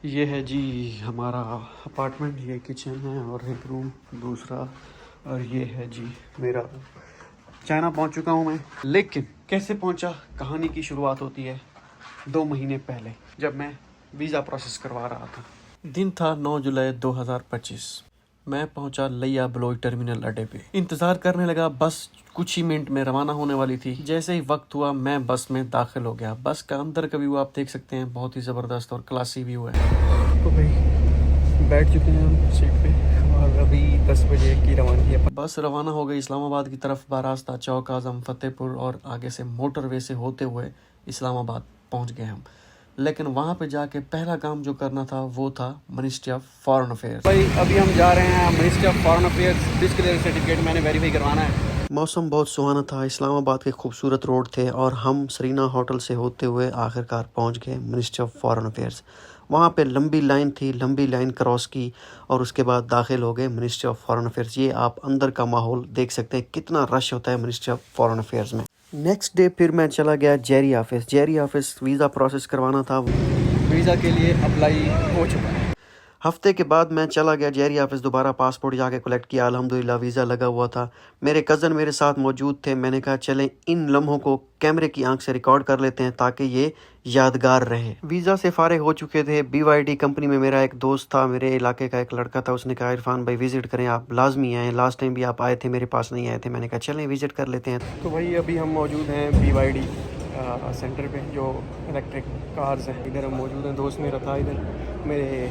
ये है जी हमारा अपार्टमेंट। ये किचन है और एक रूम दूसरा, और ये है जी मेरा रूम। चाइना पहुंच चुका हूं मैं, लेकिन कैसे पहुंचा, कहानी की शुरुआत होती है 2 महीने पहले, जब मैं वीज़ा प्रोसेस करवा रहा था। दिन था 9 जुलाई 2025। मैं पहुंचा लिया बलोई टर्मिनल अड्डे पे। इंतज़ार करने लगा, बस कुछ ही मिनट में रवाना होने वाली थी। जैसे ही वक्त हुआ मैं बस में दाखिल हो गया। बस का अंदर का व्यू आप देख सकते हैं, बहुत ही ज़बरदस्त और क्लासी व्यू है। तो भाई बैठ चुके हैं हम सीट पे और अभी 10 बजे की रवानगी है। बस रवाना हो गई इस्लामाबाद की तरफ बारास्ता, चौक आज़म, फतेहपुर और आगे से मोटरवे से होते हुए इस्लामाबाद पहुंच गए हम। लेकिन वहाँ पे जाके पहला काम जो करना था वो था मिनिस्ट्री ऑफ फॉरेन अफेयर्स। भाई अभी हम जा रहे हैं ministry of foreign affairs. Disclaimer certificate मैंने वेरीफाई करवाना है। मौसम बहुत सुहाना था, इस्लामाबाद के खूबसूरत रोड थे और हम सरीना होटल से होते हुए आखिरकार पहुंच गए मिनिस्ट्री ऑफ फॉरेन अफेयर्स। वहाँ पे लंबी लाइन थी, लंबी लाइन क्रॉस की और उसके बाद दाखिल हो गए मिनिस्ट्री ऑफ फॉरेन अफेयर्स। ये आप अंदर का माहौल देख सकते हैं, कितना रश होता है मिनिस्ट्री ऑफ फॉरेन अफेयर्स में। नेक्स्ट डे फिर मैं चला गया जेरी ऑफिस वीज़ा प्रोसेस करवाना था। वीज़ा के लिए अप्लाई हो चुका है। हफ्ते के बाद मैं चला गया जेरी ऑफिस, दोबारा पासपोर्ट जाके कलेक्ट किया। अल्हम्दुलिल्लाह वीज़ा लगा हुआ था। मेरे कज़न मेरे साथ मौजूद थे। मैंने कहा चलें इन लम्हों को कैमरे की आंख से रिकॉर्ड कर लेते हैं ताकि ये यादगार रहे। वीज़ा से फारिग हो चुके थे। BYD कंपनी में मेरा एक दोस्त था, मेरे इलाके का एक लड़का था। उसने कहा इरफान भाई विज़िट करें, आप लाजमी आएँ, लास्ट टाइम भी आप आए थे, मेरे पास नहीं आए थे। मैंने कहा चलें विज़िट कर लेते हैं। तो भाई अभी हम मौजूद हैं BYD सेंटर पे, जो इलेक्ट्रिक कार्स हैं। इधर हम मौजूद हैं। दोस्त मेरा था इधर, मेरे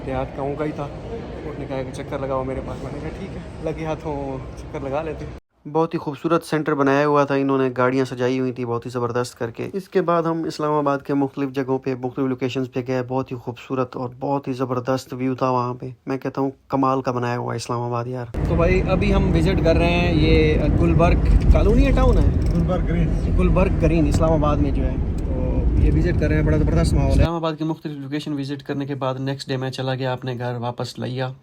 देहात गाँव का ही था। उसने कहा कि चक्कर लगाओ मेरे पास। मैंने कहा ठीक है, लगे हाथों चक्कर लगा लेते हैं। बहुत ही खूबसूरत सेंटर बनाया हुआ था इन्होंने, गाड़ियाँ सजाई हुई थी बहुत ही ज़बरदस्त करके। इसके बाद हम इस्लामाबाद के मुख्तलिफ जगहों पे, मुख्तलिफ लोकेशंस पे गए। बहुत ही खूबसूरत और बहुत ही ज़बरदस्त व्यू था वहाँ पे। मैं कहता हूँ कमाल का बनाया हुआ है इस्लामाबाद यार। तो भाई अभी हम विज़िट कर रहे हैं ये गुलबर्ग कॉलोनी है, टाउन है गुलबर्ग ग्रीन इस्लामाबाद में जो है। तो ये विज़िट कर रहे हैं, बड़ा ज़बरदस्त माहौल है। इस्लामाबाद की मुख्तलिफ लोकेशन विज़िट करने के बाद नेक्स्ट डे मैं चला गया अपने घर वापस लिया।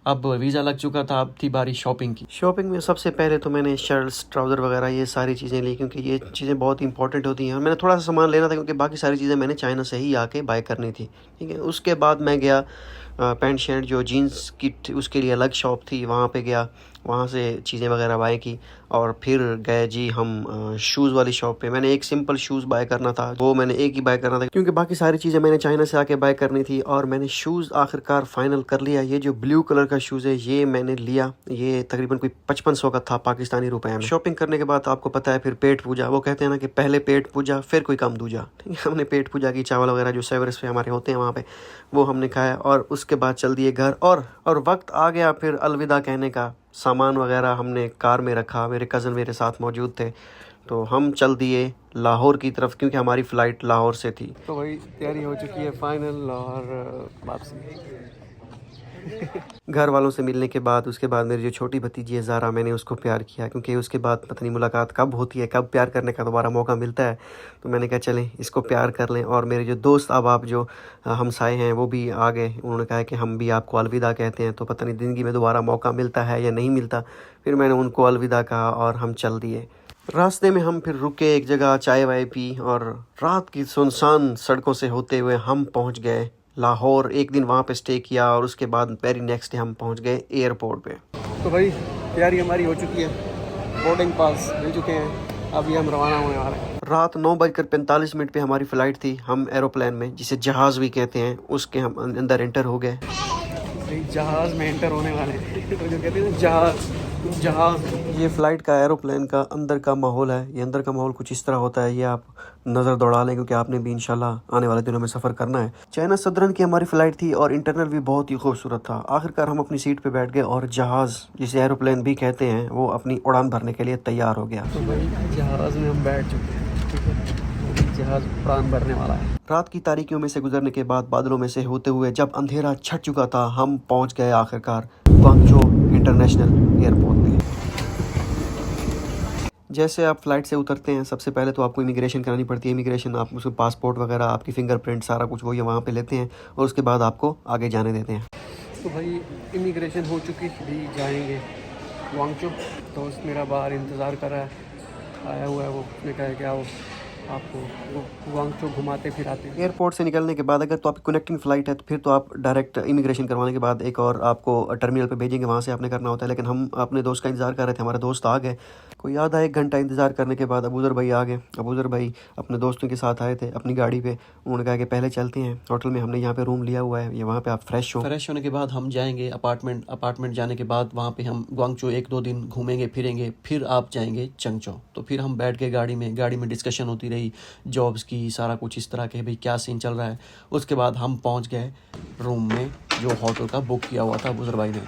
अब वीज़ा लग चुका था, अब थी बारी शॉपिंग की। शॉपिंग में सबसे पहले तो मैंने शर्ट्स, ट्राउज़र वगैरह ये सारी चीज़ें ली, क्योंकि ये चीज़ें बहुत इंपॉर्टेंट होती हैं। मैंने थोड़ा सा सामान लेना था क्योंकि बाकी सारी चीज़ें मैंने चाइना से ही आके बाय करनी थी, ठीक है। उसके बाद मैं गया पैंट शर्ट जो जीन्स की उसके लिए अलग शॉप थी, वहाँ पे गया, वहाँ से चीज़ें वगैरह बाय की। और फिर गए जी हम शूज़ वाली शॉप पे। मैंने एक सिंपल शूज़ बाय करना था, वो मैंने एक ही बाय करना था क्योंकि बाकी सारी चीज़ें मैंने चाइना से आके बाय करनी थी। और मैंने शूज़ आखिरकार फाइनल कर लिया। ये जो ब्लू कलर का शूज़ है ये मैंने लिया, ये तकरीबन कोई 5500 का था पाकिस्तानी रुपए में। शॉपिंग करने के बाद आपको पता है फिर पेट पूजा, वो कहते हैं ना कि पहले पेट पूजा फिर कोई काम दूजा, ठीक है। हमने पेट पूजा की, चावल वगैरह जो सेवरस पे हमारे होते हैं वहाँ पे, वो हमने खाया और उसके बाद चल दिए घर। और वक्त आ गया फिर अलविदा कहने का। सामान वगैरह हमने कार में रखा, मेरे कज़न मेरे साथ मौजूद थे, तो हम चल दिए लाहौर की तरफ क्योंकि हमारी फ़्लाइट लाहौर से थी। तो भाई तैयारी हो चुकी है फाइनल और वापसी। घर वालों से मिलने के बाद उसके बाद मेरी जो छोटी भतीजी है ज़ारा, मैंने उसको प्यार किया क्योंकि उसके बाद पता नहीं मुलाकात कब होती है, कब प्यार करने का दोबारा मौका मिलता है। तो मैंने कहा चलें इसको प्यार कर लें। और मेरे जो दोस्त अब जो हमसाए हैं वो भी आ गए, उन्होंने कहा कि हम भी आपको अलविदा कहते हैं। तो पता नहीं ज़िंदगी में दोबारा मौका मिलता है या नहीं मिलता। फिर मैंने उनको अलविदा कहा और हम चल दिए। रास्ते में हम फिर रुके एक जगह, चाय वाय पी और रात की सुनसान सड़कों से होते हुए हम पहुंच गए लाहौर। एक दिन वहाँ पे स्टे किया और उसके बाद वेरी नेक्स्ट डे हम पहुँच गए एयरपोर्ट पे। तो भाई तैयारी हमारी हो चुकी है, बोर्डिंग पास मिल चुके हैं, अभी हम रवाना होने वाले हैं। रात 9:45 पे हमारी फ़्लाइट थी। हम एरोप्लेन में, जिसे जहाज़ भी कहते हैं, उसके हम अंदर एंटर हो गए। जहाज़ में एंटर होने वाले हैं। तो जो कहते हैं जहाज़, ये फ़्लाइट का, एरोप्लेन का अंदर का माहौल है। ये अंदर का माहौल कुछ इस तरह होता है, ये आप नज़र दौड़ा लें क्योंकि आपने भी इंशाल्लाह आने वाले दिनों में सफ़र करना है। चाइना सदरन की हमारी फ़्लाइट थी और इंटरनल भी बहुत ही खूबसूरत था। आखिरकार हम अपनी सीट पे बैठ गए और जहाज़, जिसे एरोप्लेन भी कहते हैं, वो अपनी उड़ान भरने के लिए तैयार हो गया। तो भाई जहाज़ में हम बैठ चुके हैं, ठीक है। जहाज़ उड़ान भरने वाला है। रात की तारीकियों में से गुजरने के बाद, बादलों में से होते हुए जब अंधेरा छट चुका था, हम पहुंच गए आखिरकार ग्वांगझो इंटरनेशनल एयरपोर्ट पे। जैसे आप फ़्लाइट से उतरते हैं, सबसे पहले तो आपको इमिग्रेशन करानी पड़ती है। इमिग्रेशन, आप उसमें पासपोर्ट वगैरह, आपकी फिंगरप्रिंट, सारा कुछ वो ये वहाँ पे लेते हैं और उसके बाद आपको आगे जाने देते हैं। तो भाई इमिग्रेशन हो चुकी, भी जाएंगे ग्वांगझो। दोस्त मेरा बाहर इंतज़ार कर रहा है, आया हुआ है वो। उसने कहा कि आओ आपको गुआंगचो घुमाते फिराते हैं। एयरपोर्ट से निकलने के बाद अगर तो आपकी कनेक्टिंग फ़्लाइट है तो फिर तो आप डायरेक्ट इमिग्रेशन करवाने के बाद एक और आपको टर्मिनल पे भेजेंगे, वहाँ से आपने करना होता है। लेकिन हम अपने दोस्त का इंतज़ार कर रहे थे, हमारे दोस्त आ गए। कोई आधा एक घंटा इंतज़ार करने के बाद अबूज़र भाई आ गए। अबूज़र भाई अपने दोस्तों के साथ आए थे अपनी गाड़ी पे। उन्होंने कहा कि पहले चलते हैं होटल में, हमने यहाँ पे रूम लिया हुआ है, ये वहाँ पे आप फ्रेश होने के बाद हम जाएंगे अपार्टमेंट जाने के बाद वहाँ पे हम गुआंगचो 1-2 दिन घूमेंगे फिरेंगे, फिर आप जाएंगे चंगचो। तो फिर हम बैठ के गाड़ी में डिस्कशन होती रही जॉब्स की, सारा कुछ इस तरह के, भाई क्या सीन चल रहा है। उसके बाद हम पहुँच गए रूम में जो होटल का बुक किया हुआ था अबूज़र भाई ने।